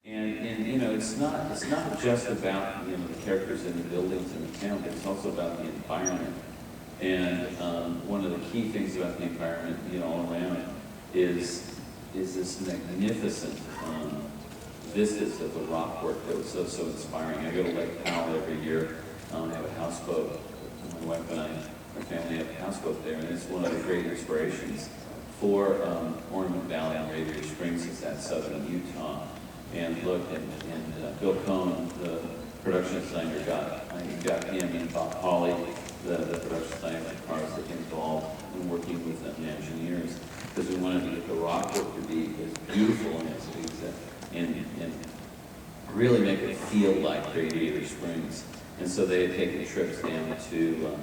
And you know, it's not just about, you know, the characters in the buildings in the town, but it's also about the environment. And one of the key things about the environment, you know, all around is this magnificent vistas of the rock work that was so inspiring. I go to Lake Powell every year. I have a houseboat. My wife and I, my family have a houseboat there, and it's one of the great inspirations for Ornament Valley and Radiator Springs is that southern Utah. And look, and Bill Cohn, the production designer, got him and Bob Hawley, the production designer of Carsland, involved in working with them Imagineers, because we wanted to get the rock work to be as beautiful and as and really make it feel like Radiator Springs. And so they had taken trips down to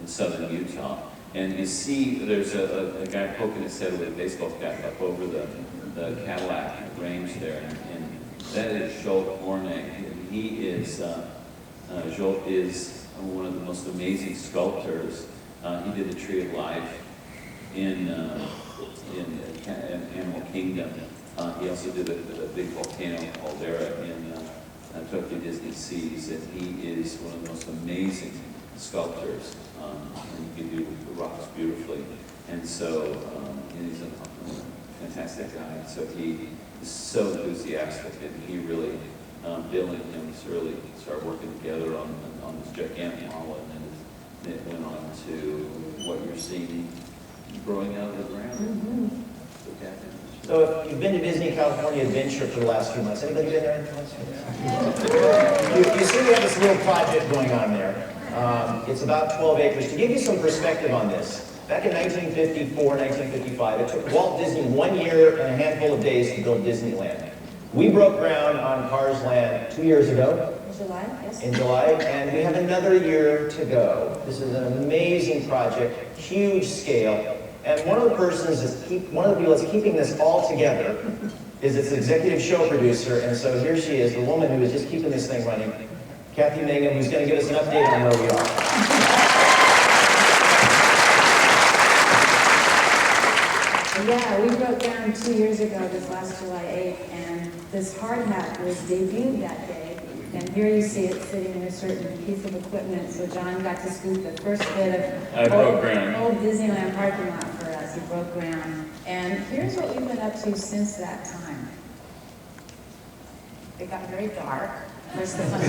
southern Utah. And you see there's a guy poking his head with a baseball cap up over the Cadillac range there. And that is Joel Hornig. He is, Joel is one of the most amazing sculptors. He did the Tree of Life in Animal Kingdom. He also did a big volcano caldera in Tokyo Disney Seas, and he is one of the most amazing sculptors. And he can do the rocks beautifully. And so, and he's a fantastic guy. So he is so enthusiastic, and he really, Bill and him really started working together on this gigantic model, and then it went on to what you're seeing growing out of the ground. Mm-hmm. Okay. So if you've been to Disney California Adventure for the last few months, anybody been there? You see we have this little project going on there. It's about 12 acres. To give you some perspective on this, back in 1954, 1955, it took Walt Disney 1 year and a handful of days to build Disneyland. We broke ground on Carsland 2 years ago. July, yes. In July, and we have another year to go. This is an amazing project, huge scale. And one of the people that's keeping this all together is its executive show producer, and so here she is, the woman who is just keeping this thing running, Kathy Mangum, who's going to give us an update on where we are. Yeah, we broke ground 2 years ago, this last July 8th, and this hard hat was debuted that day. And here you see it sitting in a certain piece of equipment. So John got to scoop the first bit of old Disneyland parking lot for us. He broke ground. And here's what we've been up to since that time. It got very dark. There's the fun.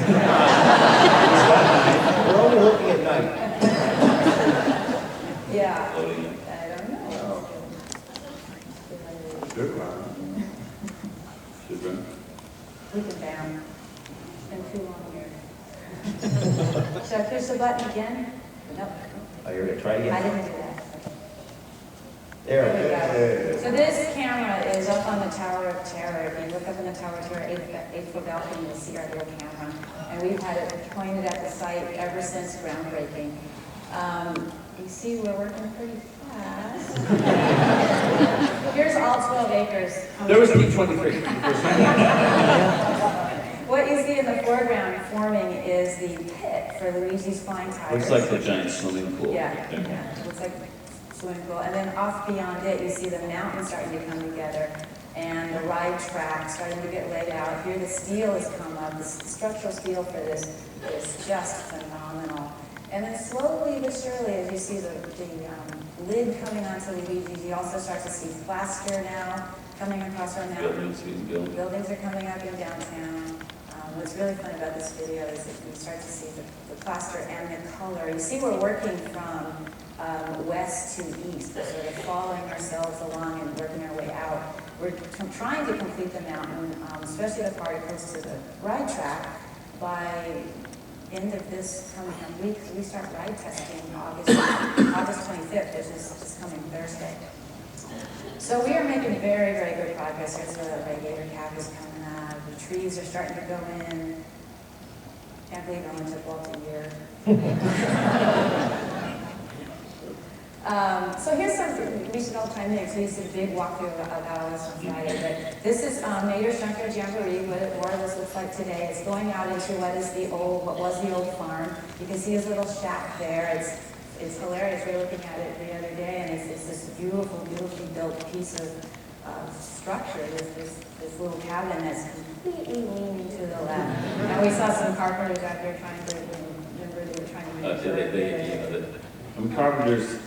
We're only looking at night. Yeah. I don't know. Should run. We can down. It's been too long here. Should I push the button again? Nope. Oh, you're going to try again? I didn't do that. There we go. So this camera is up on the Tower of Terror. If you look up in the Tower of Terror, 8-foot balcony, you'll see our little camera. And we've had it pointed at the site ever since groundbreaking. You see we're working pretty fast. Here's all 12 acres. There was D23. What you see in the foreground forming is the pit for Luigi's Flying Tigers. Looks like the giant swimming pool. Yeah. It looks like a swimming pool. And then off beyond it, you see the mountain starting to come together and the ride track starting to get laid out. Here the steel has come up. The structural steel for this is just phenomenal. And then slowly but surely, as you see the lid coming onto Luigi's, you also start to see plaster now coming across our mountain. Buildings are coming up in downtown. What's really fun about this video is that you start to see the plaster and the color. You see we're working from west to east. We're sort of following ourselves along and working our way out. We're trying to complete the mountain, especially the part close to the ride track, by end of this coming week. We start ride testing August 25th, which is this coming Thursday. So we are making very, very good progress. Here's the radiator cap is coming up. The trees are starting to go in. Can't believe it only took Walt a year. So here's something we should all chime in. So you see a big walkthrough about all this on Friday. But this is Mater's Junkyard Jamboree, what more of this looks like today. It's going out into what was the old farm. You can see his little shack there. It's hilarious. We were looking at it the other day, and it's this beautiful, beautifully built piece of structure, this little cabin that's completely leaning to the left. And we saw some carpenters out there trying to, remember they were trying to make sure. I mean, carpenters,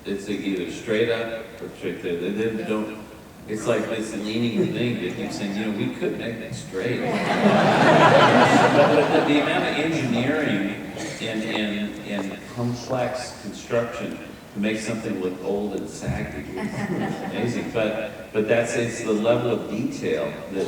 it's like either straight up or straight there. They don't, it's like this leaning thing that keeps saying, you know, we could make it straight. But the amount of engineering and complex construction to make something look old and saggy is amazing. But it's the level of detail that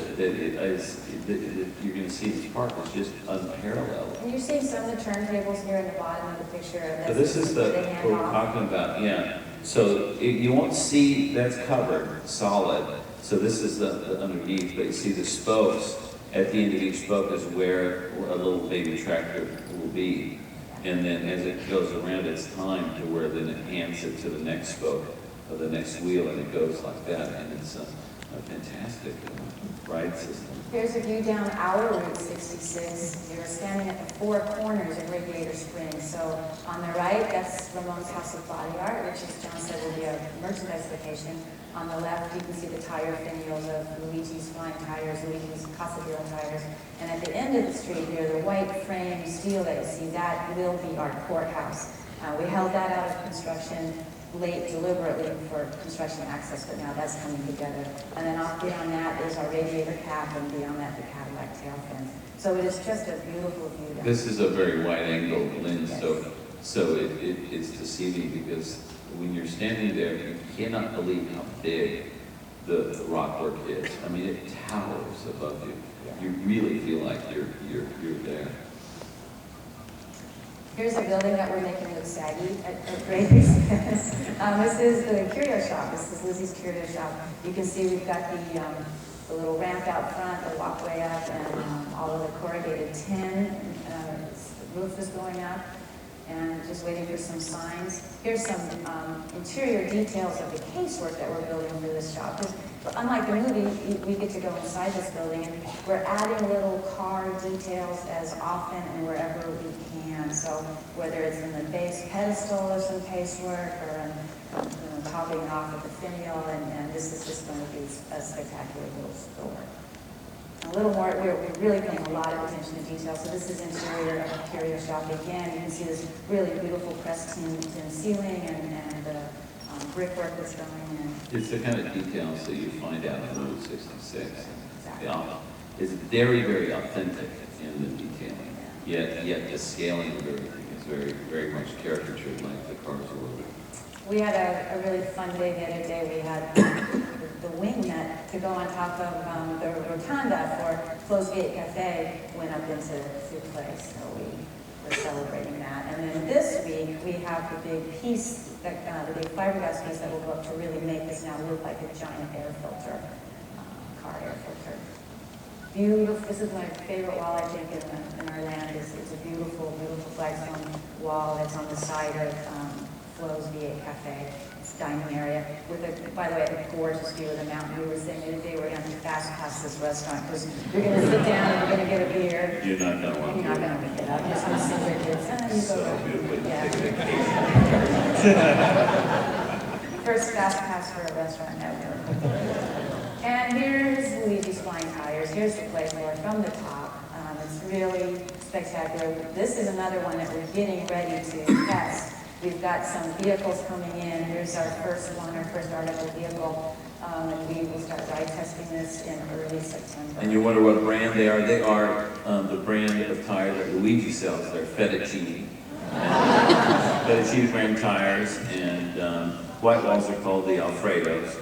you're going to see in this park is just unparalleled. And you're seeing some of the turntables here in the bottom of the picture. So this is what we're talking about, yeah. So you won't see, that's covered, solid. So this is the underneath, but you see the spokes. At the end of each spoke is where a little baby tractor will be. And then as it goes around, it's timed to where then it hands it to the next spoke or the next wheel, and it goes like that. And it's a fantastic ride system. Here's a view down our Route 66. You're standing at the four corners of Radiator Springs. So on the right, that's Ramon's House of Body Art, which, as John said, will be a merchandise location. On the left, you can see the tire finials of Luigi's Flying Tires, Luigi's Casadilla Tires. And at the end of the street here, the white frame steel that you see, that will be our courthouse. We held that out of construction late deliberately for construction access, but now that's coming together. And then off beyond that is our radiator cap, and beyond that, the Cadillac tail fins. So it is just a beautiful view. This is a very wide-angle lens, so it's deceiving because when you're standing there, you cannot believe how big the rock work is. I mean, it towers above you. You really feel like you're there. Here's a building that we're making look saggy at great expense. This is the curio shop. This is Lizzie's curio shop. You can see we've got the little ramp out front, the walkway up, and all of the corrugated tin. The roof is going up, and just waiting for some signs. Here's some interior details of the casework that we're building for this shop. Unlike the movie, we get to go inside this building, and we're adding little car details as often and wherever we can. So whether it's in the base pedestal or some casework, or topping it off with the finial, and this is just going to be a spectacular little store. A little more, we're really paying a lot of attention to detail. So this is interior of a curio shop. Again, you can see this really beautiful pressed tin ceiling and the brickwork that's going in. It's the kind of details that you find out on Route 66. Exactly. It's very, very authentic in the detailing. Yet the scaling of everything is very, very much caricatured like the cars are. We had a really fun day the other day. We had the wing net to go on top of the rotunda for Closed Gate Cafe went up into place. So we were celebrating that. And then this week we have the big piece, the big fiberglass piece that will go up to really make this now look like a giant air filter, car air filter. Beautiful. This is my favorite wall, I think, in our land. It's a beautiful, beautiful flagstone wall that's on the side of Flo's V8 Cafe. It's dining area with by the way, a gorgeous view of the mountain. We were saying the other day we're going to fast pass this restaurant because you're going to sit down and you're going to get a beer. You're not going to want to. You're not going to get up. You're just going to sit there and do it. So beautiful. First fast pass for a restaurant ever. And here's Luigi's Flying Tires. Here's the playboard from the top. It's really spectacular. This is another one that we're getting ready to test. We've got some vehicles coming in. Here's our first one, our first article vehicle. And we will start ride testing this in early September. And you wonder what brand they are. They are the brand of tire that Luigi sells. They're Fettuccine. Fettuccine brand tires, and white walls are called the Alfredos.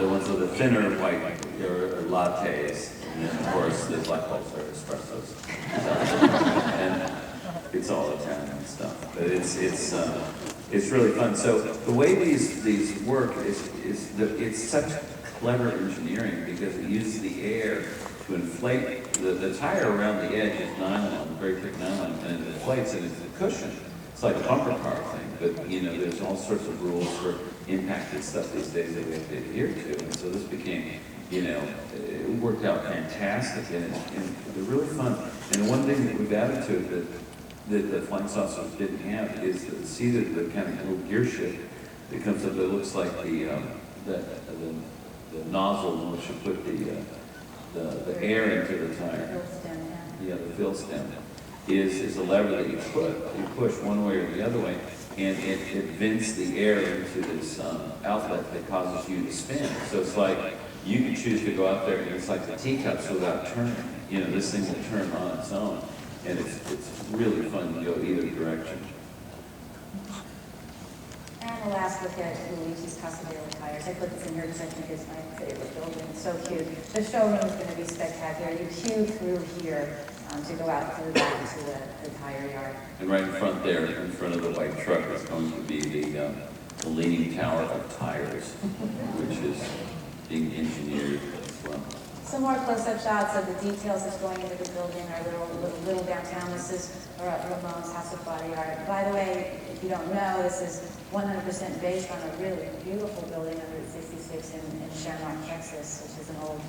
The ones with the thinner white are lattes, and then of course the black walls are espressos. And it's all Italian stuff, but it's really fun. So the way these work it's such clever engineering because it uses the air to inflate the tire around the edge is nylon, very thick nylon, and it inflates and it's a cushion. It's like a bumper car thing, but there's all sorts of rules for impacted stuff these days that we have to adhere to, and so this became, it worked out fantastic, and they're really fun. And one thing that we've added to it that the flying saucers didn't have is the kind of little gear shift that comes up that looks like the the nozzle in which you put the air into the tire. Fill stem, Yeah, the fill stem is a lever that you push one way or the other way, and it vents the air into this outlet that causes you to spin. So it's like you can choose to go out there, and it's like the teacups without turning. You know, this thing will turn on its own, and it's really fun to go either direction. And the last look at Luigi's Carsland tires. I put this in here because I think it's my favorite building. It's so cute. The showroom is going to be spectacular. You queue through here to go out through that to the tire yard. And right in front there, in front of the white truck, is going to be the leaning tower of tires, which is being engineered as well. Some more close-up shots of the details that's going into the building, our little downtown. This is Ramon's House of Body Art. By the way, if you don't know, this is 100% based on a really beautiful building on Route 66 in Shamrock, Texas, which is an old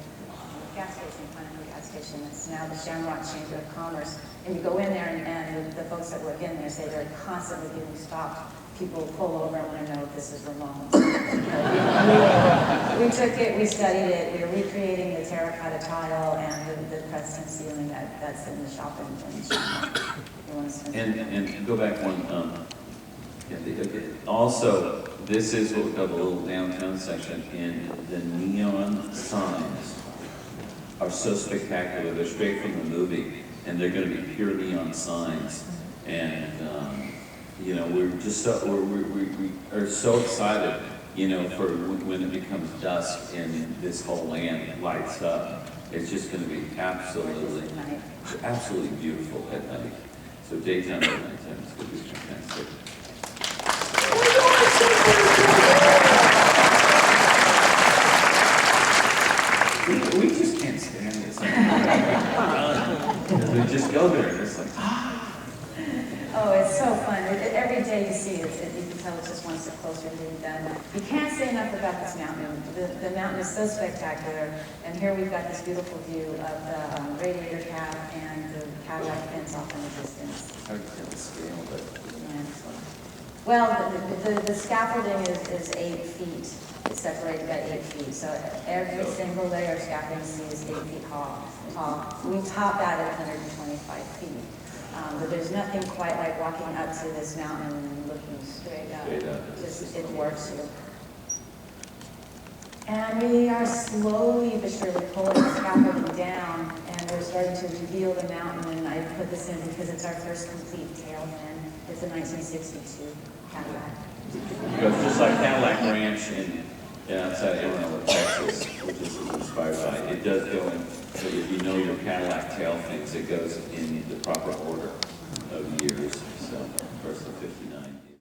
gas station, Continental gas station. It's now the Shamrock Chamber of Commerce. And you go in there, and the folks that work in there say they're constantly getting stopped. People pull over and want to know if this is Ramon. We took it, we studied it, we were recreating the terracotta tile and the Preston ceiling that's in the shop in Shamrock. You want to spend And go back one. Also, this is what we call the little downtown section, and the neon signs are so spectacular. They're straight from the movie, and they're going to be pure neon signs. And you know, we are so excited, you know, for when it becomes dusk and this whole land lights up. It's just going to be absolutely beautiful at night. So daytime and nighttime is going to be fantastic. We just can't stand this. We just go there and it's like, Oh, it's so fun. Every day you see it, you can tell it's just one step closer to being done. You can't say enough about this mountain. The mountain is so spectacular. And here we've got this beautiful view of the radiator cap and the Cadillac fence off in the distance. hard to tell the scale, but Well, the scaffolding is 8 feet. It's separated by 8 feet. So every single layer of scaffolding you see is 8 feet tall. We top out at 125 feet. But there's nothing quite like walking up to this mountain and looking straight up. It works here. And we are slowly but surely pulling the scaffolding down, and we're starting to reveal the mountain. And I put this in because it's our first complete tail fin. It's a 1962 Cadillac. it's just like Cadillac Ranch outside Amarillo, Texas, which is inspired by. It does go in. So if you know your Cadillac tail things, it goes in the proper order.